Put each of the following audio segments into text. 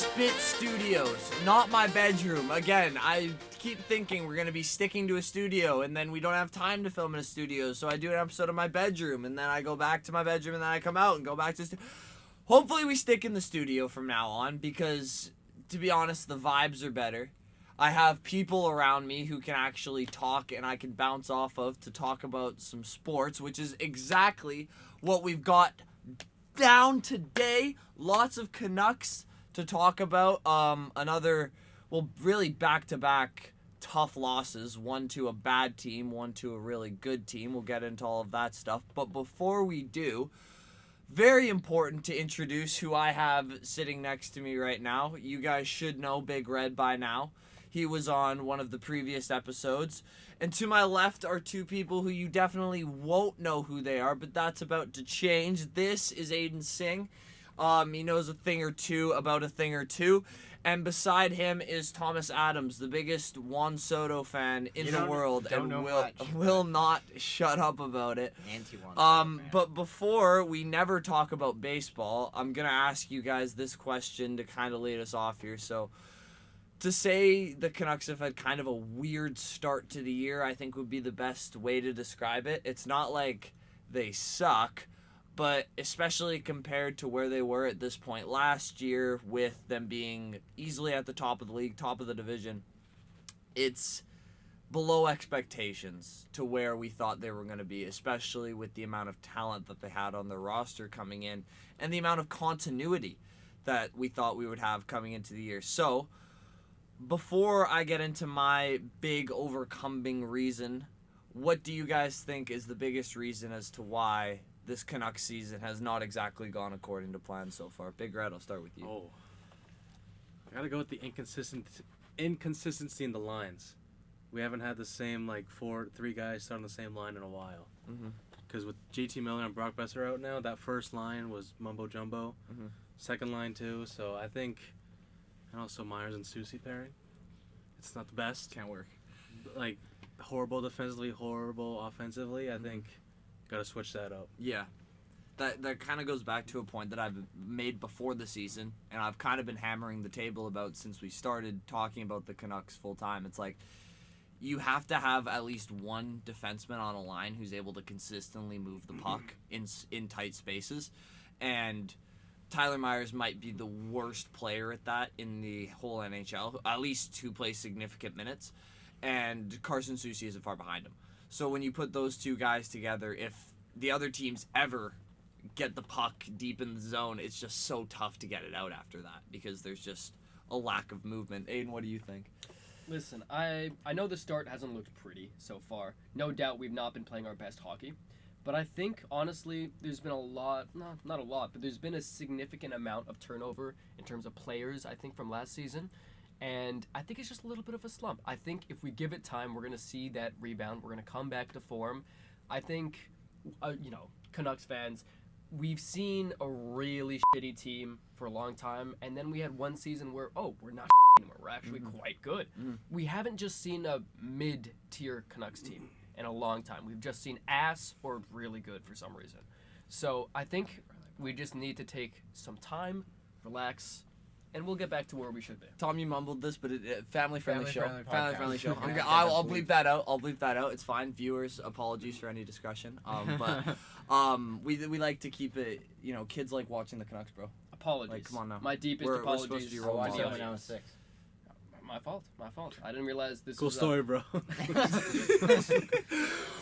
Spit Studios, not my bedroom. Again, I keep thinking we're going to be sticking to a studio, and then we don't have time to film in a studio, so I do an episode of my bedroom, and then I go back to my bedroom, and then I come out and go back to the studio. Hopefully we stick in the studio from now on, because, to be honest, the vibes are better. I have people around me who can actually talk and I can bounce off of to talk about some sports, which is exactly what we've got down today. Lots of Canucks to talk about. Really back-to-back tough losses. One to a bad team, one to a really good team. We'll get into all of that stuff. But before we do, very important to introduce who I have sitting next to me right now. You guys should know Big Red by now. He was on one of the previous episodes. And to my left are two people who you definitely won't know who they are, but that's about to change. This is Aiden Singh. He knows a thing or two about a thing or two. And beside him is Thomas Adams, the biggest Juan Soto fan in the world, and will not shut up about it. But before we never talk about baseball, I'm going to ask you guys this question to kind of lead us off here. So, to say the Canucks have had kind of a weird start to the year, I think would be the best way to describe it. It's not like they suck, but especially compared to where they were at this point last year with them being easily at the top of the league, top of the division, it's below expectations to where we thought they were going to be, especially with the amount of talent that they had on their roster coming in and the amount of continuity that we thought we would have coming into the year. So, before I get into my big overcoming reason, what do you guys think is the biggest reason as to why this Canucks season has not exactly gone according to plan so far? Big Red, I'll start with you. I gotta go with the inconsistency in the lines. We haven't had the same, three guys start on the same line in a while. Because with JT Miller and Brock Besser out now, that first line was mumbo-jumbo. Second line, too. So I think... And also Myers and Soucy pairing. It's not the best. Can't work. Horrible defensively, horrible offensively. I think got to switch that up. Yeah. That kind of goes back to a point that I've made before the season, and I've kind of been hammering the table about since we started talking about the Canucks full time. It's like you have to have at least one defenseman on a line who's able to consistently move the puck in tight spaces, and Tyler Myers might be the worst player at that in the whole NHL, at least who plays significant minutes, and Carson Soucy isn't far behind him. So when you put those two guys together, if the other teams ever get the puck deep in the zone, it's just so tough to get it out after that because there's just a lack of movement. Aiden, what do you think? Listen, I know the start hasn't looked pretty so far. No doubt we've not been playing our best hockey. But I think, honestly, there's been not a lot, but there's been a significant amount of turnover in terms of players, I think, from last season. And I think it's just a little bit of a slump. I think if we give it time, we're going to see that rebound. We're going to come back to form. I think, Canucks fans, we've seen a really shitty team for a long time. And then we had one season where, we're not anymore. We're actually quite good. We haven't just seen a mid-tier Canucks team in a long time. We've just seen ass or really good for some reason. So I think we just need to take some time, relax, and we'll get back to where we should be. Tom, you mumbled this, but family-friendly show. Family-friendly show. Okay. I'll bleep that out. It's fine. Viewers, apologies for any discussion. We like to keep it, kids like watching the Canucks, bro. Apologies. Come on now. My deepest We're apologies. supposed to be role Watch models. it when I was 6. My fault. I didn't realize this Cool was story, bro.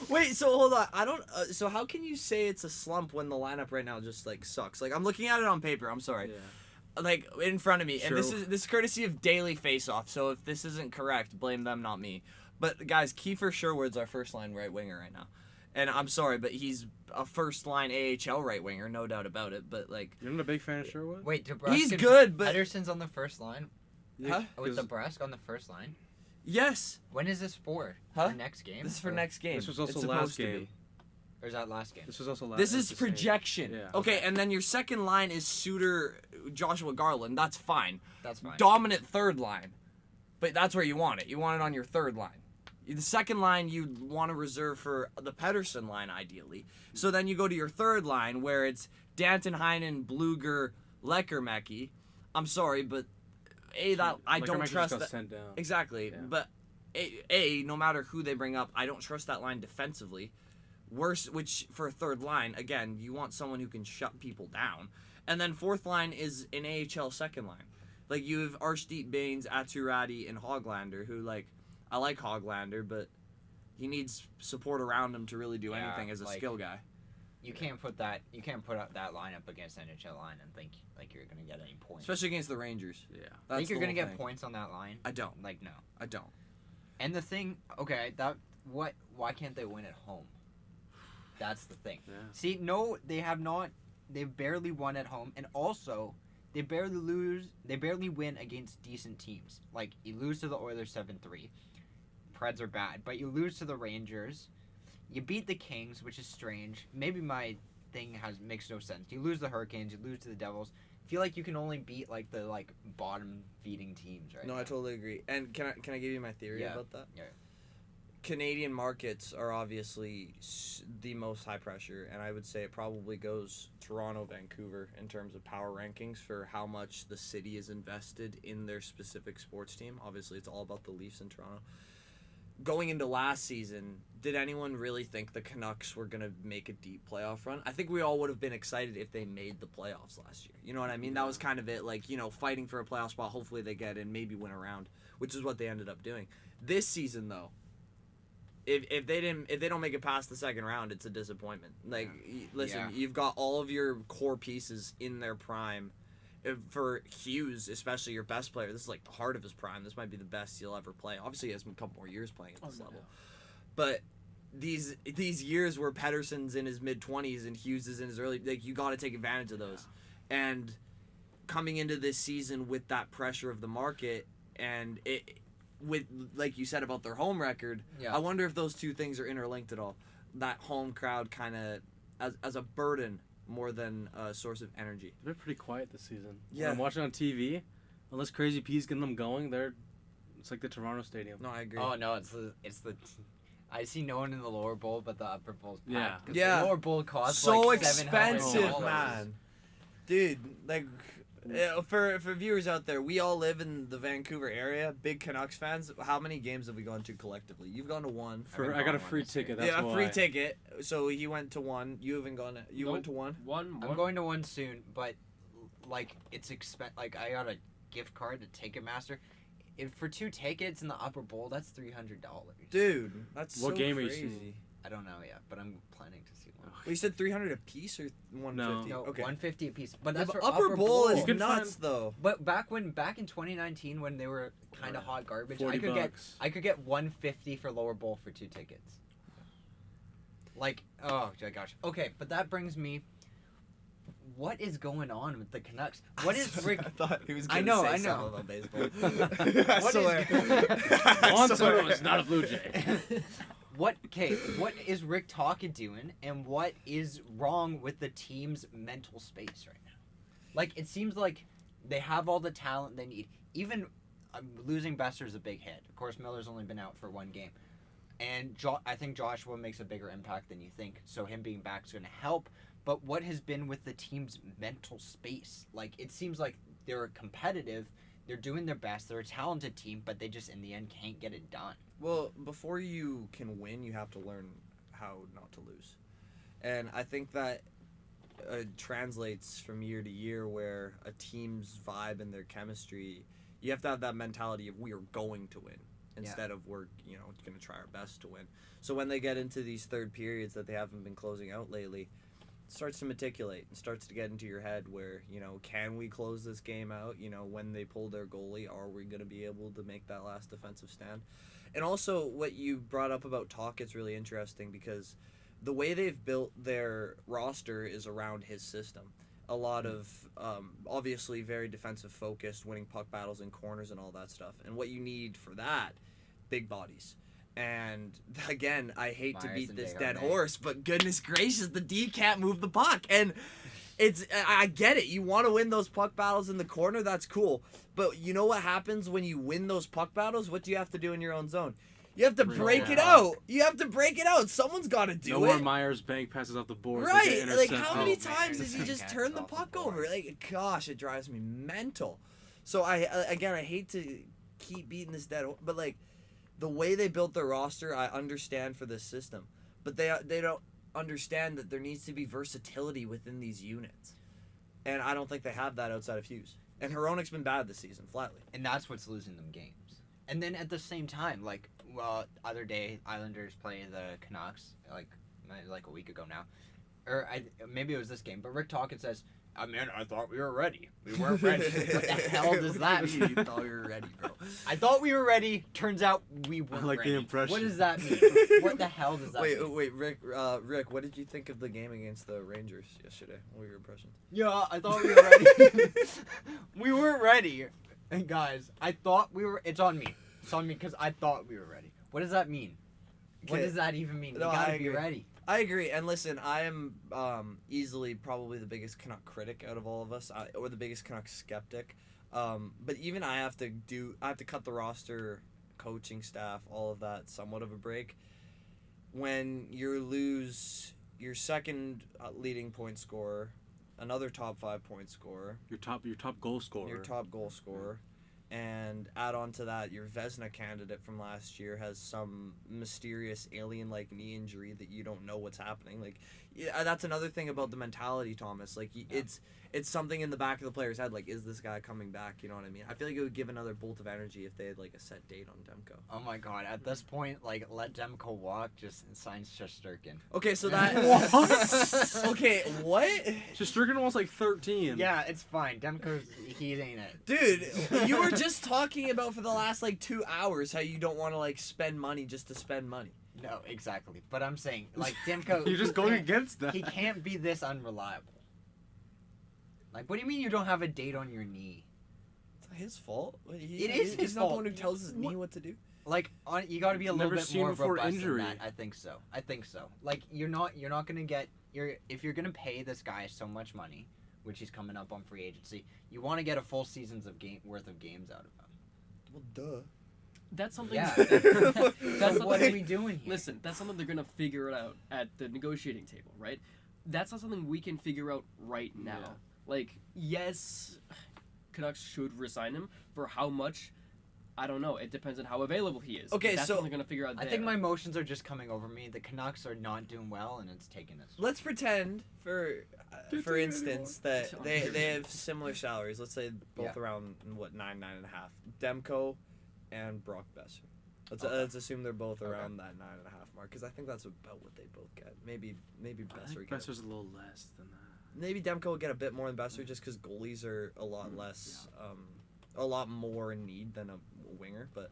Wait, so hold on. I don't. So how can you say it's a slump when the lineup right now just sucks? I'm looking at it on paper. I'm sorry. Yeah. In front of me, Sure. and this is courtesy of Daily Faceoff. So if this isn't correct, blame them, not me. But guys, Kiefer Sherwood's our first line right winger right now, and I'm sorry, but he's a first line AHL right winger, no doubt about it. But you're not a big fan of Sherwood? Wait, he's good, but Pedersen's on the first line. Huh? With Nebraska on the first line? Yes. When is this for? Huh? For next game? This is for next game. This was also it's last supposed to game. be. Or is that last game? This was also last. This is projection. Yeah. Okay, and then your second line is Suter, Joshua Garland. That's fine. That's fine. Dominant third line, but that's where you want it. You want it on your third line. The second line you want to reserve for the Pedersen line, ideally. So then you go to your third line where it's Danton, Heinen, Bluger, Leckermecki. I'm sorry, but I Like, don't Hermann trust just got that. sent down. Exactly, Yeah. but no matter who they bring up, I don't trust that line defensively. Worse, which for a third line, again, you want someone who can shut people down. And then fourth line is an AHL second line. Like, you have Arshdeep Baines, Aturati, and Hoglander, who, like, I like Hoglander, but he needs support around him to really do Yeah, anything as a like, skill guy. You can't put up that lineup against NHL line and think like you're gonna get any points. Especially against the Rangers. Yeah. That's Think you're the gonna whole get thing. points on that line? I don't. Like, no. I don't. And the thing, okay, why can't they win at home? That's the thing. Yeah. See, no, they have not. They've barely won at home, and also they barely win against decent teams. Like, you lose to the Oilers 7-3. Preds are bad, but you lose to the Rangers. You beat the Kings, which is strange. Maybe my thing makes no sense. You lose the Hurricanes, you lose to the Devils. I feel like you can only beat like the bottom feeding teams right No, now. I totally agree. And can I give you my theory Yeah. about that? Yeah. Canadian markets are obviously the most high pressure, and I would say it probably goes Toronto, Vancouver in terms of power rankings for how much the city is invested in their specific sports team. Obviously, it's all about the Leafs in Toronto. Going into last season, did anyone really think the Canucks were going to make a deep playoff run? I think we all would have been excited if they made the playoffs last year. You know what I mean? That was kind of it, like, you know, fighting for a playoff spot. Hopefully they get in, maybe win a round, which is what they ended up doing. This season, though, if they don't make it past the second round, it's a disappointment. Like, listen, Yeah. you've got all of your core pieces in their prime. For Hughes, especially your best player, this is like the heart of his prime. This might be the best he'll ever play. Obviously, he has a couple more years playing at this level. But these years where Pettersson's in his mid-20s and Hughes is in his early, like, you got to take advantage of those. And coming into this season with that pressure of the market and with, like you said about their home record, Yeah. I wonder if those two things are interlinked at all. That home crowd kind of as a burden more than a source of energy. They're pretty quiet this season. Yeah. When I'm watching on TV, unless Crazy P's getting them going, it's like the Toronto Stadium. No, I agree. Oh no, it's the. I see no one in the lower bowl, but the upper bowl's packed. Yeah. 'Cause Yeah. The lower bowl costs So like expensive, $700. man. Dude, like, for viewers out there, we all live in the Vancouver area, big Canucks fans. How many games have we gone to collectively? You've gone to one. I got a free ticket. That's Yeah, a why. free ticket. So he went to one. You haven't gone. You Nope. went to one. I'm going to one soon, but like it's like I got a gift card to Ticketmaster. If for 2 tickets in the upper bowl, that's $300. Dude, that's What so game are you crazy. seeing? I don't know yet, but I'm planning to see one. Well, you said 300 a piece or 150? No, Okay. 150 a piece. But Yeah, that's but for upper bowl is You can nuts find- though. But back in 2019 when they were kind of hot garbage, I could $40. get 150 for lower bowl for 2 tickets. Like, oh my gosh. Okay, but that brings me. What is going on with the Canucks? What is Rick? I thought he was I gonna know, say I know. something about baseball. What is- I Juan swear. Soto is not a Blue Jay. What is Rick Talkett doing, and what is wrong with the team's mental space right now? Like, it seems like they have all the talent they need. Even losing Besser is a big hit. Of course, Miller's only been out for 1 game. And I think Joshua makes a bigger impact than you think, so him being back is going to help. But what has been with the team's mental space? Like, it seems like they're competitive, they're doing their best, they're a talented team, but they just, in the end, can't get it done. Well, before you can win, you have to learn how not to lose. And I think that translates from year to year where a team's vibe and their chemistry, you have to have that mentality of we are going to win instead of we're, going to try our best to win. So when they get into these third periods that they haven't been closing out lately, it starts to meticulate and starts to get into your head where, can we close this game out? When they pull their goalie, are we going to be able to make that last defensive stand? And also what you brought up about Talkett's really interesting because the way they've built their roster is around his system. A lot of, obviously, very defensive focused, winning puck battles in corners and all that stuff. And what you need for that, big bodies. And, again, I hate to Myers beat and this Desharnais. dead horse, but goodness gracious, the D can't move the puck. And I get it. You want to win those puck battles in the corner, that's cool. But you know what happens when you win those puck battles? What do you have to do in your own zone? You have to break it out. You have to break it out. Someone's got to do No it. more Myers bank passes off the board. Right, like how many Oh, times man, does he just Cats turn the off the puck board. over? Like, gosh, it drives me mental. So I hate to keep beating this dead, but like the way they built their roster, I understand for this system, but they don't understand that there needs to be versatility within these units, and I don't think they have that outside of Hughes. And Hronik's been bad this season, flatly. And that's what's losing them games. And then at the same time, like, other day Islanders play the Canucks like a week ago now, or maybe it was this game. But Rick Tocchet says, "I mean, I thought we were ready. We weren't ready." What the hell does that mean? You thought we were ready, bro. I thought we were ready. Turns out we weren't like ready. the impression. What does that mean? What the hell does that mean? Wait, Rick, what did you think of the game against the Rangers yesterday? What were your impressions? Yeah, I thought we were ready. We weren't ready. And guys, I thought we were. It's on me. It's on me because I thought we were ready. What does that mean? What does that even mean? No, you gotta I be agree. ready. I agree, and listen, I am easily probably the biggest Canuck critic out of all of us, or the biggest Canuck skeptic. But even I have to cut the roster, coaching staff, all of that somewhat of a break. When you lose your second leading point scorer, another top 5 point scorer, Your top goal scorer. And add on to that, your Vezina candidate from last year has some mysterious alien-like knee injury that you don't know what's happening. Like, yeah, that's another thing about the mentality, Thomas. Like, it's something in the back of the player's head. Like, is this guy coming back? You know what I mean? I feel like it would give another bolt of energy if they had like a set date on Demko. Oh my god! At this point, like, let Demko walk. Just sign Shesterkin. Okay, so that. Okay, what? Shesterkin was like 13. Yeah, it's fine. Demko's he ain't it. Dude, you were just talking about for the last like 2 hours how you don't want to like spend money just to spend money. No, exactly. But I'm saying, like, Demko. You're just going against that. He can't be this unreliable. Like, what do you mean you don't have a date on your knee? It's not his fault. It is his He's not fault. the one who tells his knee what to do. Like, you got to be a little Never bit seen more before robust injury. than that. I think so. Like, you're not gonna get if you're gonna pay this guy so much money, which he's coming up on free agency, you want to get a full season's worth of games out of him. Well, duh. That's something. Yeah. That's So what are something. we doing here? Listen, that's something they're gonna figure it out at the negotiating table, right? That's not something we can figure out right now. Yeah. Like, yes, Canucks should resign him. For how much, I don't know. It depends on how available he is. Okay, That's so- something they're gonna figure out. I there. think my emotions are just coming over me. The Canucks are not doing well, and it's taking us. Let's pretend, for instance, that anymore. they have similar salaries. Let's say both Yeah. around 9.5. Demko and Brock Besser. Okay. Let's assume they're both Okay. around that 9.5 mark, because I think that's about what they both get. Maybe I Besser think get. Besser's a little less than that. Maybe Demko will get a bit more than Besser, just because goalies are a lot less, a lot more in need than a winger. But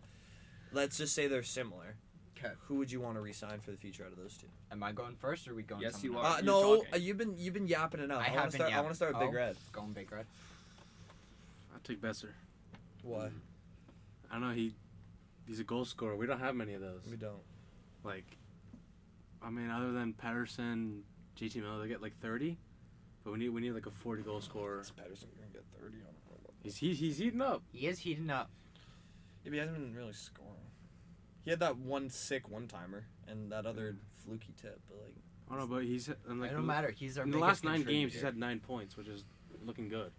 let's just say they're similar. Okay. Who would you want to re-sign for the future out of those two? Am I going first, or are we going? Yes, someone you else? are. No, You're talking. you've been yapping enough. I I want have to been start. I want to start with Big Red. Going Big Red. I'll take Besser. Why? I don't know. He's a goal scorer. We don't have many of those. We don't. Like, I mean, other than Patterson, JT Miller, they get like 30, but we need like a 40 goal scorer. Patterson gonna get 30 on. He's heating up. He is heating up. Yeah, but he hasn't been really scoring. He had that one sick one-timer and that other fluky tip, but like. I don't know, but he's and like It don't matter. He's our in the biggest last 9 games, he's contributor. had 9 points, which is looking good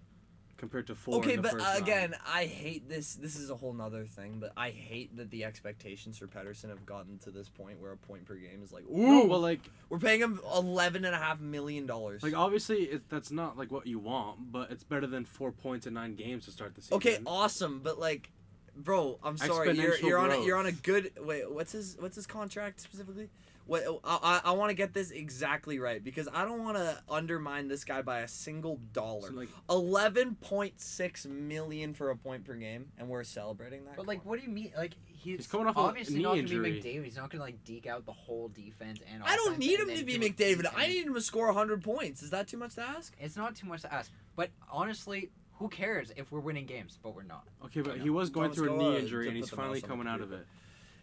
compared to 4. Okay, in the but first 9. again, I hate this. This is a whole nother thing, but I hate that the expectations for Pedersen have gotten to this point where a point per game is like, ooh, No, well, like we're paying him $11.5 million. obviously that's not like what you want, but it's better than 4 points in 9 games to start the season. Okay, awesome, but like, bro, I'm sorry, Exponential you're on a growth. good. Wait, what's his contract specifically? What I want to get this exactly right, because I don't want to undermine this guy by a single dollar. So, like, 11.6 million for a point per game, and we're celebrating that. But like, what do you mean? Like, he's coming off a obviously knee not gonna injury. be McDavid. He's not gonna like deke out the whole defense and. I don't offense need and him to then be do a McDavid. defense. I need him to score 100 points. Is that too much to ask? It's not too much to ask, but honestly, who cares if we're winning games? But we're not. Okay, but You he know, was going Thomas through a Goa knee injury, to and he's put the finally mouse on the coming out of computer. it.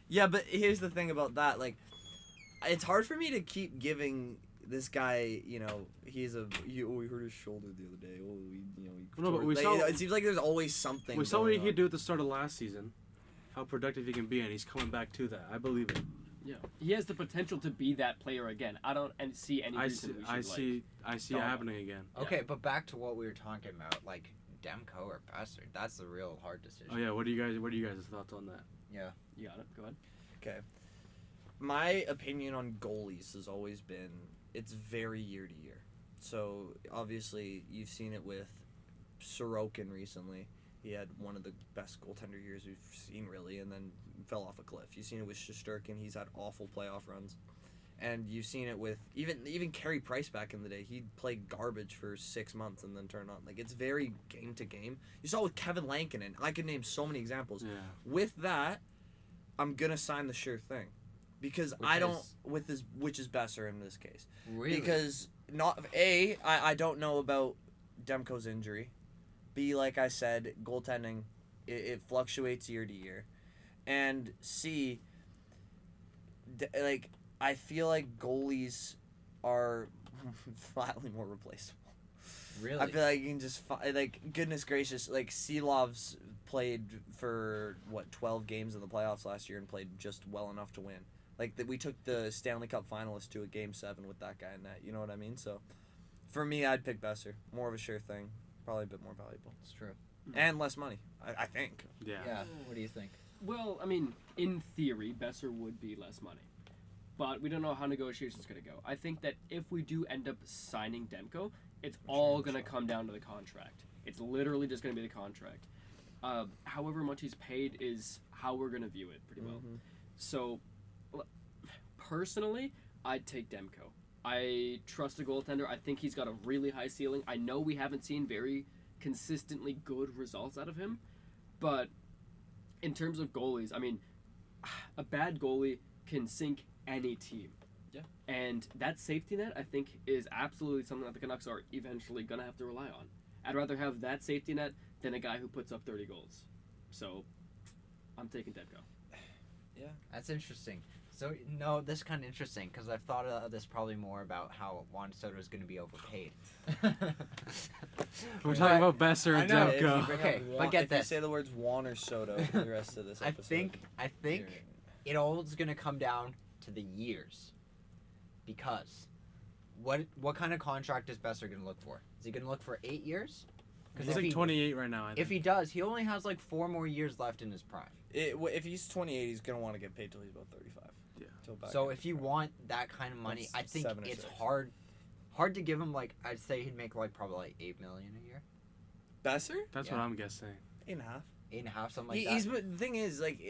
Yeah, but here's the thing about that. Like, it's hard for me to keep giving this guy, we hurt his shoulder the other day. No, but we like, saw- it seems like there's always something. We saw what going he could on. do at the start of last season, how productive he can be, and he's coming back to that. I believe it. Yeah, he has the potential to be that player again. I don't see any reason we should I see it happening again. Okay, but back to what we were talking about. Like, Demko or Besser. That's the real hard decision. Oh yeah, what are you guys' thoughts on that? Yeah. You got it. Go ahead. Okay. My opinion on goalies has always been it's very year to year. So obviously you've seen it with Sorokin recently. He had one of the best goaltender years we've seen, really, and then fell off a cliff. You've seen it with Shesterkin. He's had awful playoff runs. And you've seen it with even Carey Price back in the day. He played garbage for 6 months and then turned on. Like, it's very game to game. You saw it with Kevin Lankinen. I could name so many examples. Yeah. With that, I'm going to sign the sure thing. Because which is Besser in this case. Really? Because, I don't know about Demko's injury. B, like I said, goaltending, it fluctuates year to year. And C, I feel like goalies are flatly more replaceable. Really? I feel like you can just goodness gracious, like Seelov's played for 12 games in the playoffs last year and played just well enough to win. Like we took the Stanley Cup finalists to a game 7 with that guy in net. You know what I mean? So for me, I'd pick Besser. More of a sure thing. Probably a bit more valuable. It's true. And less money, I think. Yeah. Yeah. What do you think? Well, I mean, in theory, Besser would be less money. But we don't know how negotiations are going to go. I think that if we do end up signing Demko, it's all going to come down to the contract. It's literally just going to be the contract. However much he's paid is how we're going to view it pretty well. Mm-hmm. So, personally, I'd take Demko. I trust the goaltender. I think he's got a really high ceiling. I know we haven't seen very consistently good results out of him, but in terms of goalies, I mean, a bad goalie can sink any team. Yeah. And that safety net, I think, is absolutely something that the Canucks are eventually going to have to rely on. I'd rather have that safety net than a guy who puts up 30 goals. So, I'm taking Demko. Yeah. That's interesting. So, no, this is kind of interesting because I've thought of this probably more about how Juan Soto is going to be overpaid. We're talking about Besser and I know, Demko. Okay, but get if this. you say the words Juan or Soto for the rest of this episode. I think it all is going to come down to the years. Because what kind of contract is Besser going to look for? Is he going to look for 8 years? He's like 28 right now, I think. If he does, he only has like 4 more years left in his prime. If he's 28, he's going to want to get paid till he's about 35. Yeah. So if you want that kind of money, I think 7 or it's 6. hard to give him, like, I'd say he'd make like probably like $8 million a year. Besser? That's Yeah. what I'm guessing. 8.5. 8.5, something like He's that. the thing is, like,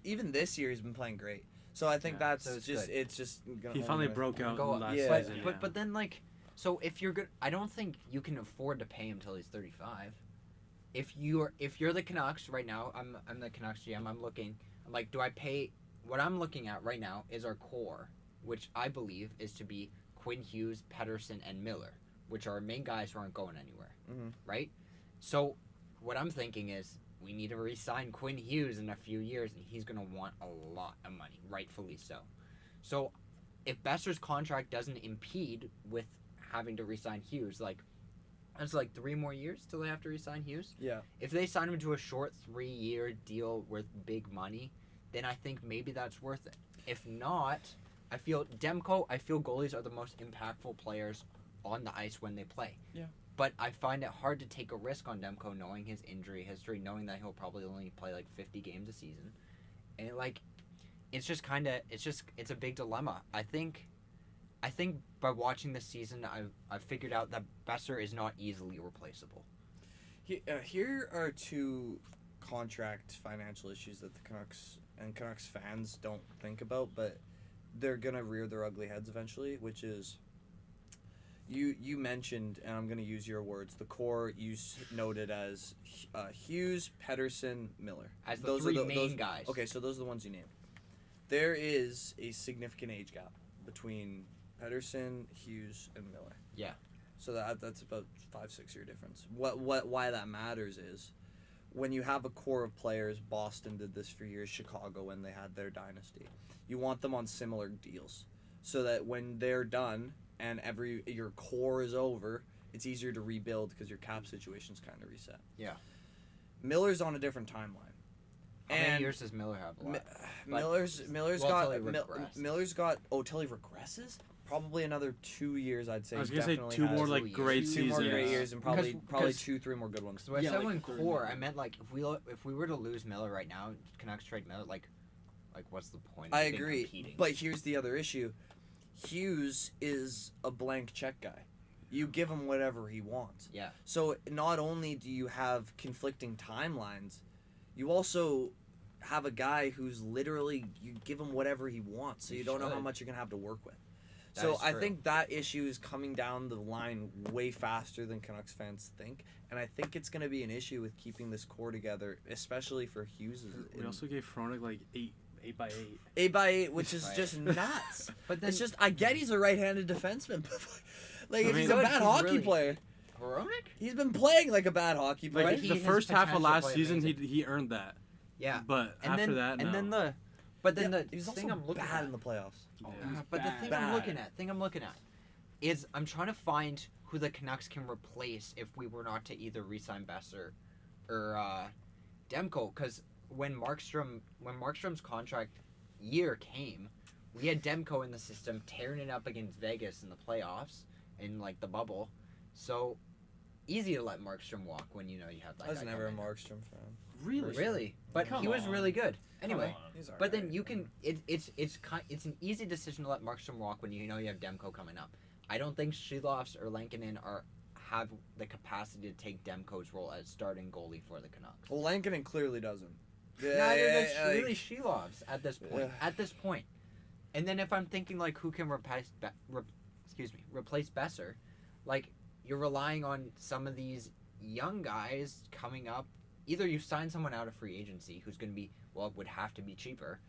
even this year he's been playing great. So I think Yeah. that's So it's just good. it's just gonna He hold finally him broke out Go up. last Yeah. season. But then, like, so if you're good, I don't think you can afford to pay him till he's 35. If you're the Canucks right now, I'm the Canucks GM. I'm like, do I pay? What I'm looking at right now is our core, which I believe is to be Quinn, Hughes, Pettersson, and Miller, which are our main guys who aren't going anywhere, right? So what I'm thinking is we need to re-sign Quinn Hughes in a few years, and he's going to want a lot of money, rightfully so. So if Besser's contract doesn't impede with having to re-sign Hughes, like, it's like 3 more years till they have to re-sign Hughes. Yeah. If they sign him to a short 3-year deal with big money, then I think maybe that's worth it. If not, I feel goalies are the most impactful players on the ice when they play. Yeah. But I find it hard to take a risk on Demko knowing his injury history, knowing that he'll probably only play like 50 games a season. And it's a big dilemma. I think by watching this season, I've figured out that Besser is not easily replaceable. Here are 2 contract financial issues that the Canucks and Canucks fans don't think about, but they're gonna rear their ugly heads eventually. Which is, you mentioned, and I'm gonna use your words, the core you noted as Hughes, Pettersson, Miller. As the three main guys. Okay, so those are the ones you named. There is a significant age gap between Pettersson, Hughes, and Miller. Yeah. So that's about 5-6 year difference. Why that matters is when you have a core of players. Boston did this for years. Chicago when they had their dynasty. You want them on similar deals, so that when they're done and your core is over, it's easier to rebuild because your cap situation's kind of reset. Yeah. Miller's on a different timeline. How many years does Miller have left? Miller's till he got regressed. Miller's got till he regresses. probably another 2 years, I'd say. I was gonna say definitely two has. more like great Two more seasons. great years and probably 'Cause- 2-3 more good ones. So when I Yeah, said like when 30 core, more. I meant like if we were to lose Miller right now, Canucks trade Miller, like what's the point? I of even agree, competing? but here's the other issue. Hughes is a blank check guy. You give him whatever he wants. Yeah. So not only do you have conflicting timelines, you also have a guy who's literally, you give him whatever he wants, so you don't know how should. much you're going to have to work with. That So is I true. think that issue is coming down the line way faster than Canucks fans think, and I think it's going to be an issue with keeping this core together, especially for Hughes. We also gave Fronek like 8x8. 8x8, which is Right. just nuts. But then It's just, I get he's a right-handed defenseman, but like, I if mean- he's a Good, bad he's hockey really- player, Hronek? he's been playing like a bad hockey player. Like he- the his first half of potential last play season, amazing. he earned that. Yeah. But And after then that, and no. then the but then Yeah, the he was thing also I'm looking bad at. in the playoffs. Yeah. But the thing I'm Bad. looking at is I'm trying to find who the Canucks can replace if we were not to either re-sign Besser or Demko, because when Markstrom's contract year came, we had Demko in the system tearing it up against Vegas in the playoffs in like the bubble, so easy to let Markstrom walk when you know you have that I was guy never a coming in. Markstrom fan. Really, but Come he was on. really good. Anyway. Come on. He's But then alright. you can it's an easy decision to let Markstrom walk when you know you have Demko coming up. I don't think Shilovs or Lankinen have the capacity to take Demko's role as starting goalie for the Canucks. Well, Lankinen clearly doesn't. Neither does like- really Shilovs at this point. Yeah. At this point, and then if I'm thinking like who can replace Besser, like you're relying on some of these young guys coming up. Either you sign someone out of free agency who's going to be would have to be cheaper,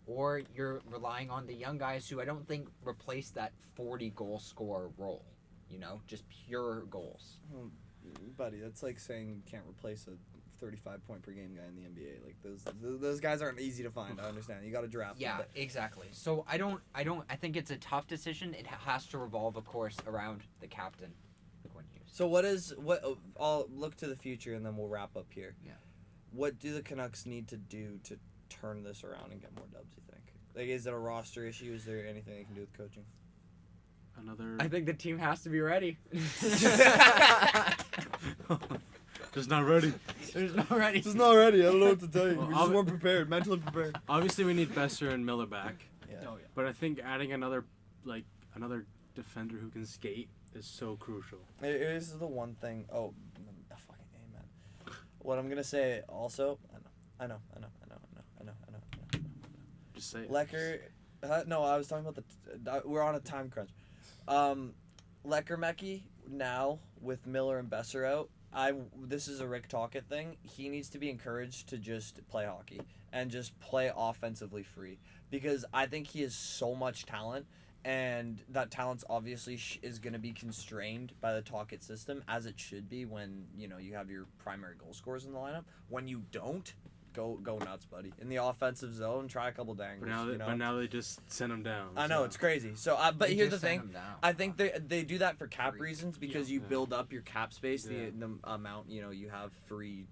or you're relying on the young guys who I don't think replace that 40 goal scorer role. You know, just pure goals. Buddy, that's like saying you can't replace a 35 point per game guy in the NBA. Like those guys aren't easy to find. I understand. You got to draft Yeah, them. exactly. So I think it's a tough decision. It has to revolve, of course, around the captain, Quinn Hughes. So I'll look to the future and then we'll wrap up here. Yeah. What do the Canucks need to do to turn this around and get more dubs, you think? Like, is it a roster issue? Is there anything they can do with coaching? Another. I think the team has to be ready. Just not ready. There's no ready. Just not ready. I don't know what to tell you. Well, We just obvi- weren't prepared. Mentally prepared. Obviously, we need Besser and Miller back. Yeah. Oh yeah. But I think adding another defender who can skate is so crucial. Here's the one thing. Oh, fucking amen. What I'm gonna say also. I know. Just say it. Lecker. No, I was talking about we're on a time crunch. Leckermecky now with Miller and Besser out. This is a Rick Tocchet thing. He needs to be encouraged to just play hockey and just play offensively free, because I think he has so much talent, and that talent's obviously is going to be constrained by the Tocchet system, as it should be when you have your primary goal scorers in the lineup. When you don't, go nuts, buddy. In the offensive zone, try a couple dangles. But now they just send him down. I know so. it's crazy. So, but They here's the just sent thing. him down. I think they do that for cap reasons, because you Yeah. build up your cap space, Yeah. the amount you have free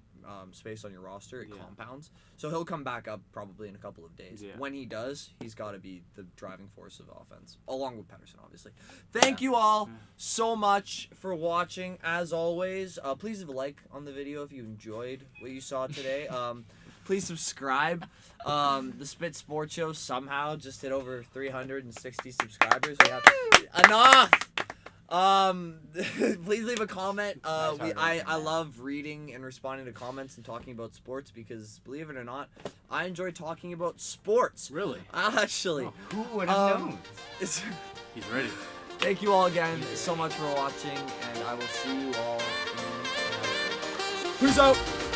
space on your roster. It Yeah. compounds. So he'll come back up probably in a couple of days. Yeah. When he does, he's got to be the driving force of offense, along with Pettersson, obviously. Thank you all so much for watching. As always, please leave a like on the video if you enjoyed what you saw today. Please subscribe. The Spit Sports Show somehow just hit over 360 subscribers. We have enough. Please leave a comment. I love reading and responding to comments and talking about sports, because believe it or not, I enjoy talking about sports. Really? Actually. Oh. Who would have known? It's, He's ready. thank you all again so much for watching, and I will see you all in another video. Peace out.